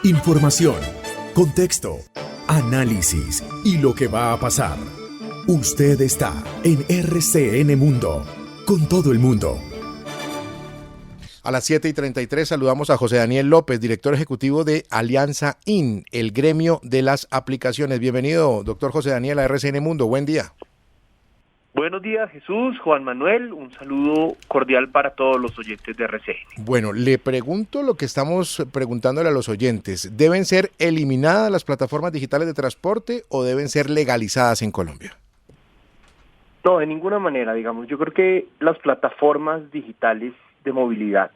Información, contexto, análisis y lo que va a pasar. Usted está en RCN Mundo, con todo el mundo. A las 7:33 saludamos a José Daniel López, director ejecutivo de Alianza IN, el gremio de las aplicaciones. Bienvenido, doctor José Daniel, a RCN Mundo. Buen día. Buenos días, Jesús, Juan Manuel, un saludo cordial para todos los oyentes de RCN. Bueno, le pregunto lo que estamos preguntándole a los oyentes. ¿Deben ser eliminadas las plataformas digitales de transporte o deben ser legalizadas en Colombia? No, de ninguna manera, digamos. Yo creo que las plataformas digitales de movilidad,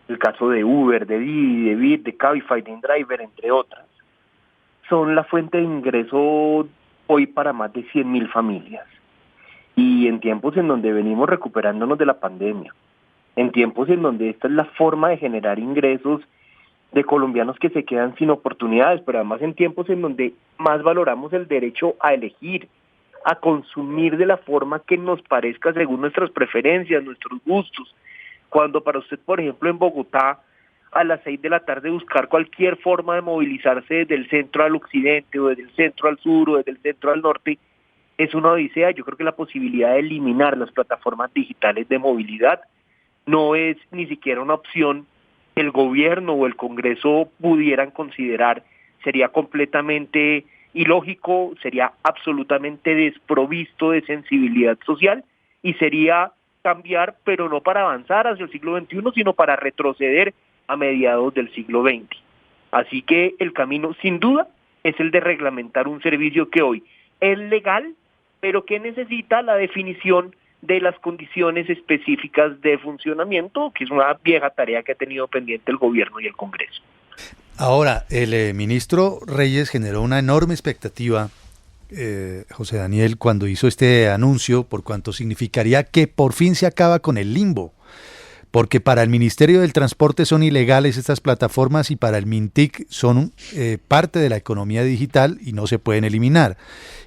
el caso de Uber, de Didi, de Bit, de Cabify, de InDriver, entre otras, son la fuente de ingreso hoy para más de 100.000 familias. Y en tiempos en donde venimos recuperándonos de la pandemia, en tiempos en donde esta es la forma de generar ingresos de colombianos que se quedan sin oportunidades, pero además en tiempos en donde más valoramos el derecho a elegir, a consumir de la forma que nos parezca según nuestras preferencias, nuestros gustos. Cuando para usted, por ejemplo, en Bogotá, a las 6 de la tarde buscar cualquier forma de movilizarse desde el centro al occidente, o desde el centro al sur, o desde el centro al norte, es una odisea. Yo creo que la posibilidad de eliminar las plataformas digitales de movilidad no es ni siquiera una opción que el gobierno o el Congreso pudieran considerar. Sería completamente ilógico, sería absolutamente desprovisto de sensibilidad social y sería cambiar, pero no para avanzar hacia el siglo XXI, sino para retroceder a mediados del siglo XX. Así que el camino, sin duda, es el de reglamentar un servicio que hoy es legal, pero que necesita la definición de las condiciones específicas de funcionamiento, que es una vieja tarea que ha tenido pendiente el gobierno y el Congreso. Ahora, el ministro Reyes generó una enorme expectativa, José Daniel, cuando hizo este anuncio, por cuanto significaría que por fin se acaba con el limbo, porque para el Ministerio del Transporte son ilegales estas plataformas y para el MINTIC son parte de la economía digital y no se pueden eliminar.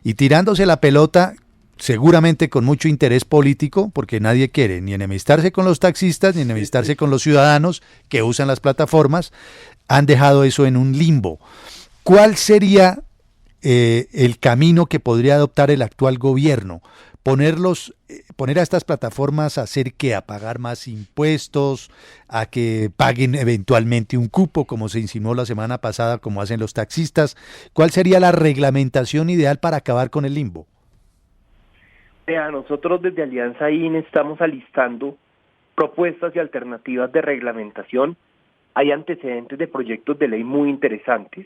Y tirándose la pelota, seguramente con mucho interés político, porque nadie quiere ni enemistarse con los taxistas, ni enemistarse con los ciudadanos que usan las plataformas, han dejado eso en un limbo. ¿Cuál sería el camino que podría adoptar el actual gobierno? Poner a estas plataformas a hacer que a pagar más impuestos, a que paguen eventualmente un cupo, como se insinuó la semana pasada, como hacen los taxistas. ¿Cuál sería la reglamentación ideal para acabar con el limbo? Nosotros desde Alianza IN estamos alistando propuestas y alternativas de reglamentación. Hay antecedentes de proyectos de ley muy interesantes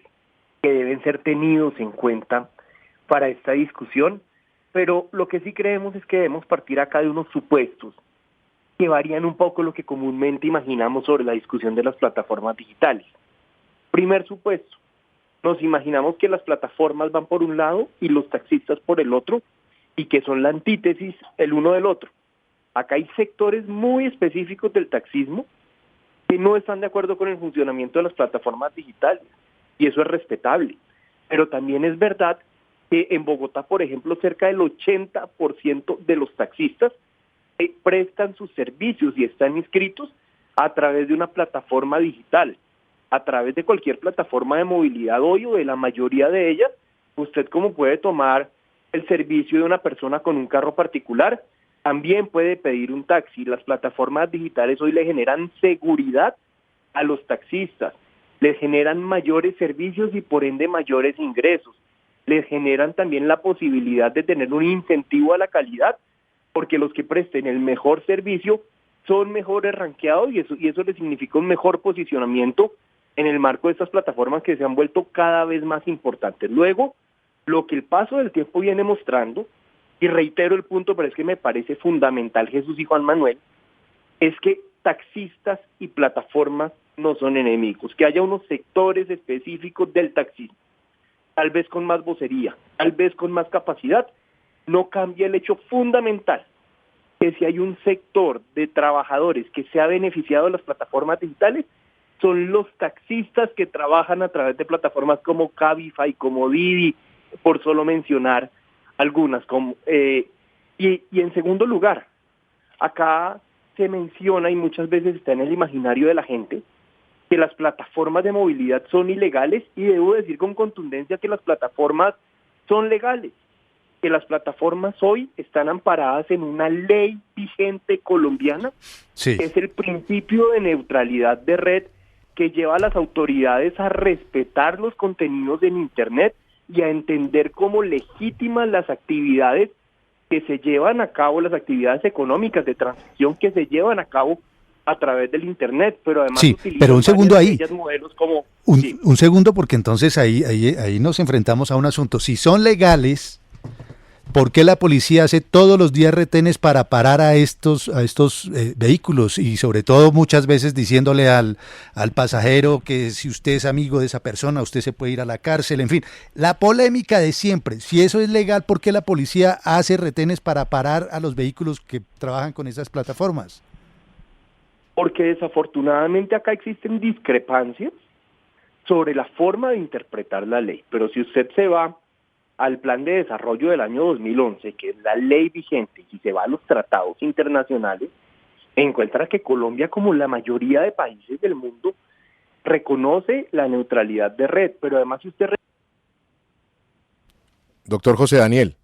que deben ser tenidos en cuenta para esta discusión, pero lo que sí creemos es que debemos partir acá de unos supuestos que varían un poco lo que comúnmente imaginamos sobre la discusión de las plataformas digitales. Primer supuesto, nos imaginamos que las plataformas van por un lado y los taxistas por el otro, y que son la antítesis el uno del otro. Acá hay sectores muy específicos del taxismo que no están de acuerdo con el funcionamiento de las plataformas digitales, y eso es respetable. Pero también es verdad que en Bogotá, por ejemplo, cerca del 80% de los taxistas prestan sus servicios y están inscritos a través de una plataforma digital. A través de cualquier plataforma de movilidad hoy, o de la mayoría de ellas, usted como puede tomar el servicio de una persona con un carro particular, también puede pedir un taxi. Las plataformas digitales hoy le generan seguridad a los taxistas, les generan mayores servicios y por ende mayores ingresos, les generan también la posibilidad de tener un incentivo a la calidad, porque los que presten el mejor servicio son mejores rankeados y eso les significa un mejor posicionamiento en el marco de estas plataformas que se han vuelto cada vez más importantes. Luego, lo que el paso del tiempo viene mostrando, y reitero el punto, pero es que me parece fundamental, Jesús y Juan Manuel, es que taxistas y plataformas no son enemigos, que haya unos sectores específicos del taxismo, tal vez con más vocería, tal vez con más capacidad, no cambia el hecho fundamental, que si hay un sector de trabajadores que se ha beneficiado de las plataformas digitales, son los taxistas que trabajan a través de plataformas como Cabify, como Didi, por solo mencionar algunas. Y en segundo lugar, acá se menciona y muchas veces está en el imaginario de la gente que las plataformas de movilidad son ilegales y debo decir con contundencia que las plataformas son legales, que las plataformas hoy están amparadas en una ley vigente colombiana, Sí. que es el principio de neutralidad de red, que lleva a las autoridades a respetar los contenidos en Internet y a entender como legítimas las actividades que se llevan a cabo, las actividades económicas de transacción que se llevan a cabo a través del Internet, pero además Sí, utilizan pero un segundo varias ahí. de ellas modelos como... Sí. Un segundo, porque entonces ahí nos enfrentamos a un asunto. Si son legales, ¿por qué la policía hace todos los días retenes para parar a estos vehículos? Y sobre todo muchas veces diciéndole al pasajero que si usted es amigo de esa persona, usted se puede ir a la cárcel, en fin. La polémica de siempre, si eso es legal, ¿por qué la policía hace retenes para parar a los vehículos que trabajan con esas plataformas? Porque desafortunadamente acá existen discrepancias sobre la forma de interpretar la ley, pero si usted se va al plan de desarrollo del año 2011, que es la ley vigente, y se va a los tratados internacionales, encuentra que Colombia, como la mayoría de países del mundo, reconoce la neutralidad de red, pero además si usted... Doctor José Daniel,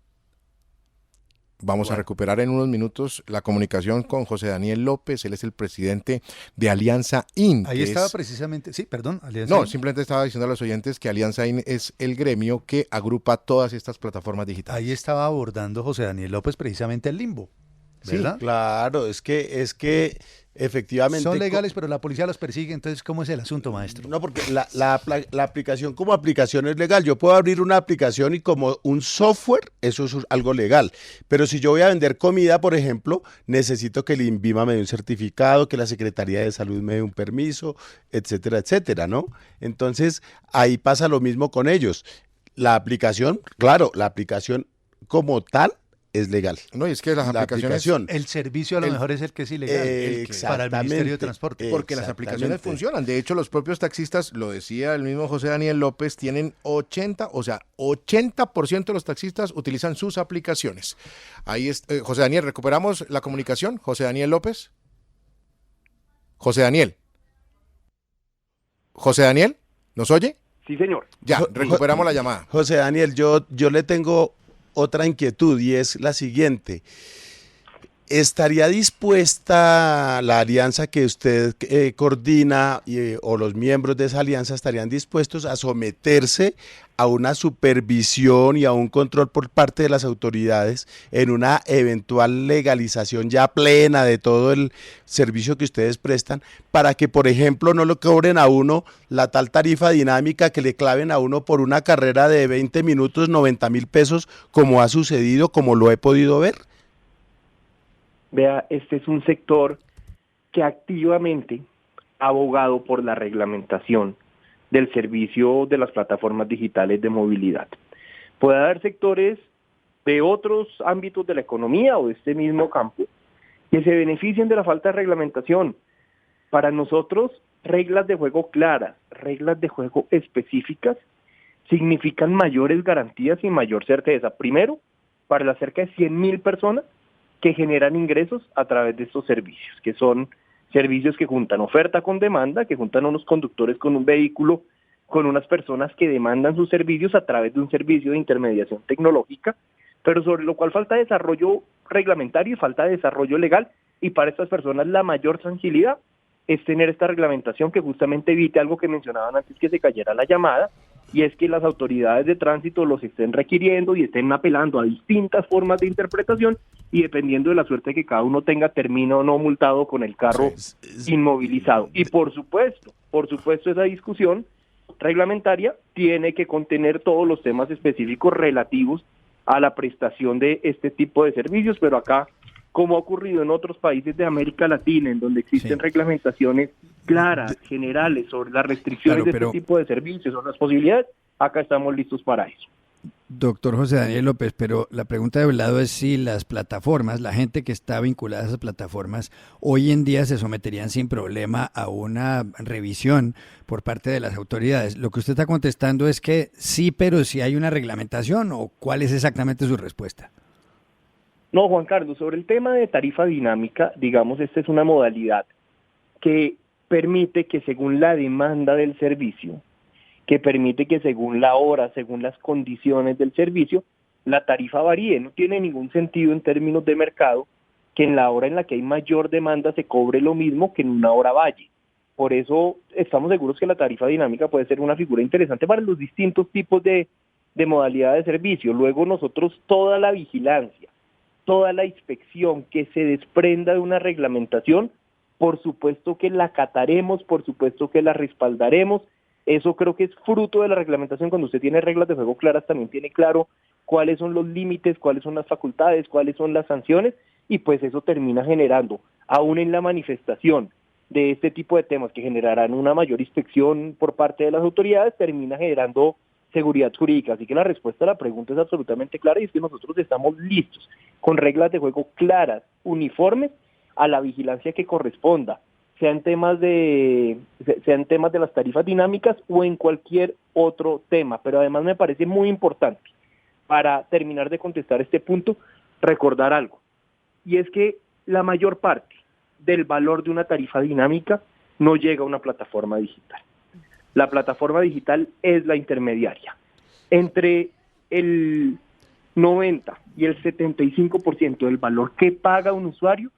vamos a recuperar en unos minutos la comunicación con José Daniel López. Él es el presidente de Alianza IN. Ahí estaba precisamente, sí, perdón. Alianza No, IN. simplemente estaba diciendo a los oyentes que Alianza IN es el gremio que agrupa todas estas plataformas digitales. Ahí estaba abordando José Daniel López precisamente el limbo, ¿verdad? Sí, claro, es que efectivamente... Son legales, pero la policía los persigue, entonces, ¿cómo es el asunto, maestro? No, porque la aplicación como aplicación es legal. Yo puedo abrir una aplicación y como un software, eso es algo legal. Pero si yo voy a vender comida, por ejemplo, necesito que el INVIMA me dé un certificado, que la Secretaría de Salud me dé un permiso, etcétera, etcétera, ¿no? Entonces, ahí pasa lo mismo con ellos. La aplicación, claro, la aplicación como tal es legal. No, y es que las La aplicaciones... aplicación. El servicio a lo mejor es el que es ilegal para el Ministerio de Transporte. Porque las aplicaciones Exactamente. funcionan. De hecho, los propios taxistas, lo decía el mismo José Daniel López, tienen 80% de los taxistas utilizan sus aplicaciones. Ahí es, José Daniel, ¿recuperamos la comunicación? José Daniel López. José Daniel. José Daniel, ¿nos oye? Sí, señor. Ya, recuperamos la llamada. José Daniel, yo le tengo otra inquietud y es la siguiente. ¿Estaría dispuesta la alianza que usted coordina o los miembros de esa alianza estarían dispuestos a someterse a una supervisión y a un control por parte de las autoridades en una eventual legalización ya plena de todo el servicio que ustedes prestan para que, por ejemplo, no lo cobren a uno la tal tarifa dinámica que le claven a uno por una carrera de 20 minutos 90.000 pesos como ha sucedido, como lo he podido ver? Vea, este es un sector que activamente ha abogado por la reglamentación del servicio de las plataformas digitales de movilidad. Puede haber sectores de otros ámbitos de la economía o de este mismo campo que se beneficien de la falta de reglamentación. Para nosotros, reglas de juego claras, reglas de juego específicas, significan mayores garantías y mayor certeza. Primero, para las cerca de 100.000 personas que generan ingresos a través de estos servicios, que son servicios que juntan oferta con demanda, que juntan a unos conductores con un vehículo, con unas personas que demandan sus servicios a través de un servicio de intermediación tecnológica, pero sobre lo cual falta desarrollo reglamentario y falta de desarrollo legal, y para estas personas la mayor tranquilidad es tener esta reglamentación que justamente evite algo que mencionaban antes que se cayera la llamada, y es que las autoridades de tránsito los estén requiriendo y estén apelando a distintas formas de interpretación y dependiendo de la suerte que cada uno tenga, termina o no multado con el carro inmovilizado. Y por supuesto, esa discusión reglamentaria tiene que contener todos los temas específicos relativos a la prestación de este tipo de servicios, pero acá, como ha ocurrido en otros países de América Latina, en donde existen reglamentaciones claras, generales, sobre las restricciones de este tipo de servicios o las posibilidades, acá estamos listos para eso. Doctor José Daniel López, pero la pregunta de un lado es si las plataformas, la gente que está vinculada a esas plataformas, hoy en día se someterían sin problema a una revisión por parte de las autoridades. Lo que usted está contestando es que sí, pero si hay una reglamentación, ¿o cuál es exactamente su respuesta? No, Juan Carlos, sobre el tema de tarifa dinámica, digamos, esta es una modalidad que permite que según la demanda del servicio, que permite que según la hora, según las condiciones del servicio, la tarifa varíe. No tiene ningún sentido en términos de mercado que en la hora en la que hay mayor demanda se cobre lo mismo que en una hora valle. Por eso estamos seguros que la tarifa dinámica puede ser una figura interesante para los distintos tipos de modalidad de servicio. Luego nosotros toda la vigilancia, toda la inspección que se desprenda de una reglamentación, por supuesto que la acataremos, por supuesto que la respaldaremos. Eso creo que es fruto de la reglamentación. Cuando usted tiene reglas de juego claras, también tiene claro cuáles son los límites, cuáles son las facultades, cuáles son las sanciones, y pues eso termina generando, aún en la manifestación de este tipo de temas que generarán una mayor inspección por parte de las autoridades, termina generando seguridad jurídica. Así que la respuesta a la pregunta es absolutamente clara, y es que nosotros estamos listos con reglas de juego claras, uniformes, a la vigilancia que corresponda, sean temas de las tarifas dinámicas o en cualquier otro tema. Pero además me parece muy importante, para terminar de contestar este punto, recordar algo, y es que la mayor parte del valor de una tarifa dinámica no llega a una plataforma digital. La plataforma digital es la intermediaria. Entre el 90 y el 75% del valor que paga un usuario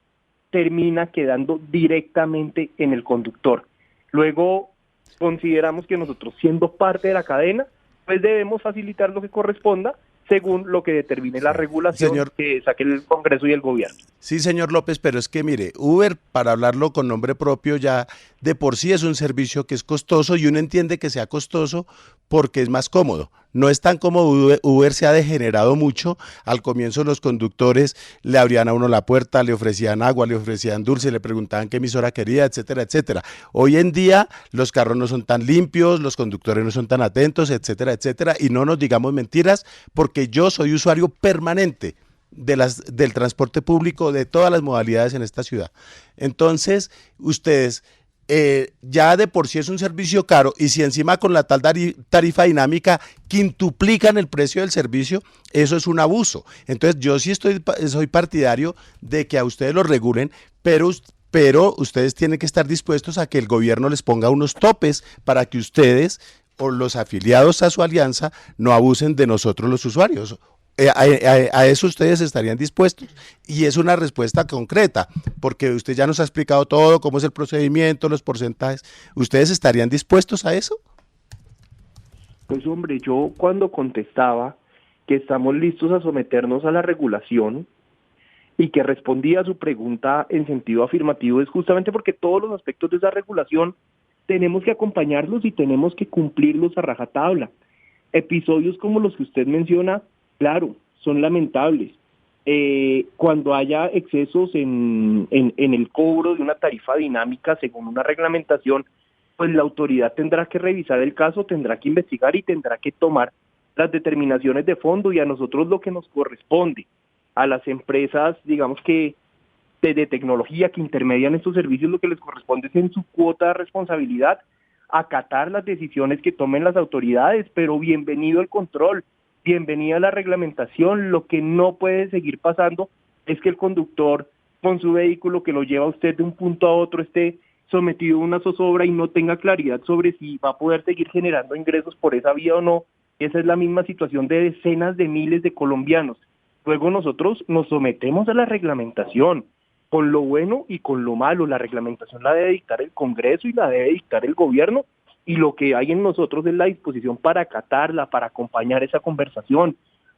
termina quedando directamente en el conductor. Luego consideramos que nosotros, siendo parte de la cadena, pues debemos facilitar lo que corresponda según lo que determine la regulación que saque el Congreso y el gobierno. Sí, señor López, pero es que mire, Uber, para hablarlo con nombre propio, ya de por sí es un servicio que es costoso, y uno entiende que sea costoso porque es más cómodo. No es tan cómodo. Uber se ha degenerado mucho. Al comienzo los conductores le abrían a uno la puerta, le ofrecían agua, le ofrecían dulce, le preguntaban qué emisora quería, etcétera, etcétera. Hoy en día los carros no son tan limpios, los conductores no son tan atentos, etcétera, etcétera, y no nos digamos mentiras, porque yo soy usuario permanente del transporte público de todas las modalidades en esta ciudad. Entonces, ustedes ya de por sí es un servicio caro, y si encima con la tal tarifa dinámica quintuplican el precio del servicio, eso es un abuso. Entonces yo sí soy partidario de que a ustedes lo regulen, pero ustedes tienen que estar dispuestos a que el gobierno les ponga unos topes para que ustedes o los afiliados a su alianza no abusen de nosotros los usuarios. A eso ustedes estarían dispuestos, y es una respuesta concreta, porque usted ya nos ha explicado todo, cómo es el procedimiento, los porcentajes. ¿Ustedes estarían dispuestos a eso? Pues hombre, yo cuando contestaba que estamos listos a someternos a la regulación y que respondía a su pregunta en sentido afirmativo, es justamente porque todos los aspectos de esa regulación tenemos que acompañarlos y tenemos que cumplirlos a rajatabla. Episodios como los que usted menciona, claro, son lamentables. Cuando haya excesos en el cobro de una tarifa dinámica según una reglamentación, pues la autoridad tendrá que revisar el caso, tendrá que investigar y tendrá que tomar las determinaciones de fondo, y a nosotros lo que nos corresponde, a las empresas, digamos que de tecnología que intermedian estos servicios, lo que les corresponde es, en su cuota de responsabilidad, acatar las decisiones que tomen las autoridades, pero bienvenido el control, bienvenida la reglamentación. Lo que no puede seguir pasando es que el conductor con su vehículo que lo lleva a usted de un punto a otro esté sometido a una zozobra y no tenga claridad sobre si va a poder seguir generando ingresos por esa vía o no. Esa es la misma situación de decenas de miles de colombianos. Luego nosotros nos sometemos a la reglamentación, con lo bueno y con lo malo. La reglamentación la debe dictar el Congreso y la debe dictar el gobierno, y lo que hay en nosotros es la disposición para acatarla, para acompañar esa conversación,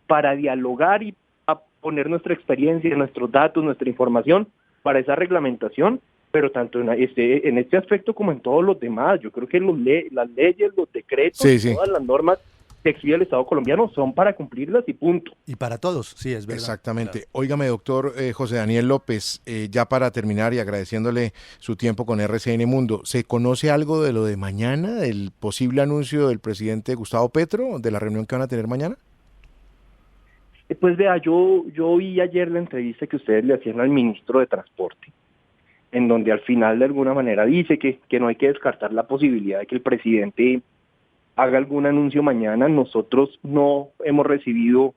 para dialogar y a poner nuestra experiencia, nuestros datos, nuestra información para esa reglamentación, pero tanto en este aspecto como en todos los demás. Yo creo que las leyes, los decretos, todas las normas que expide el Estado colombiano son para cumplirlas y punto. Y para todos, sí, es verdad. Exactamente. Claro. Óigame, doctor José Daniel López, ya para terminar y agradeciéndole su tiempo con RCN Mundo, ¿se conoce algo de lo de mañana, del posible anuncio del presidente Gustavo Petro, de la reunión que van a tener mañana? Pues vea, yo vi ayer la entrevista que ustedes le hacían al ministro de Transporte, en donde al final de alguna manera dice que no hay que descartar la posibilidad de que el presidente haga algún anuncio mañana. Nosotros no hemos recibido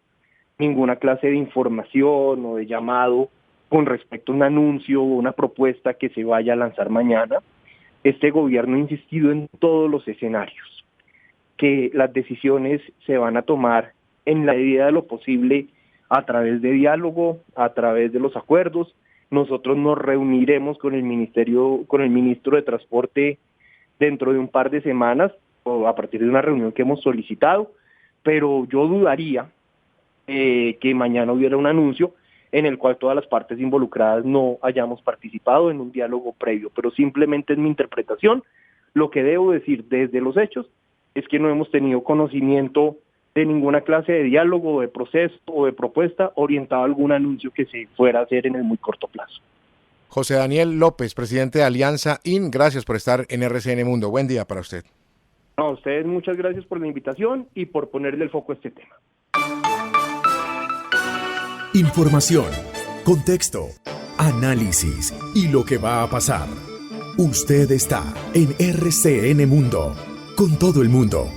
ninguna clase de información o de llamado con respecto a un anuncio o una propuesta que se vaya a lanzar mañana. este gobierno ha insistido en todos los escenarios, que las decisiones se van a tomar en la medida de lo posible a través de diálogo, a través de los acuerdos. Nosotros nos reuniremos con el ministro de Transporte dentro de un par de semanas, o a partir de una reunión que hemos solicitado, pero yo dudaría que mañana hubiera un anuncio en el cual todas las partes involucradas no hayamos participado en un diálogo previo, pero simplemente es mi interpretación. Lo que debo decir desde los hechos es que no hemos tenido conocimiento de ninguna clase de diálogo, de proceso o de propuesta orientada a algún anuncio que se fuera a hacer en el muy corto plazo. José Daniel López, presidente de Alianza IN, gracias por estar en RCN Mundo. Buen día para usted. A ustedes muchas gracias por la invitación y por ponerle el foco a este tema. Información, contexto, análisis y lo que va a pasar. Usted está en RCN Mundo, con todo el mundo.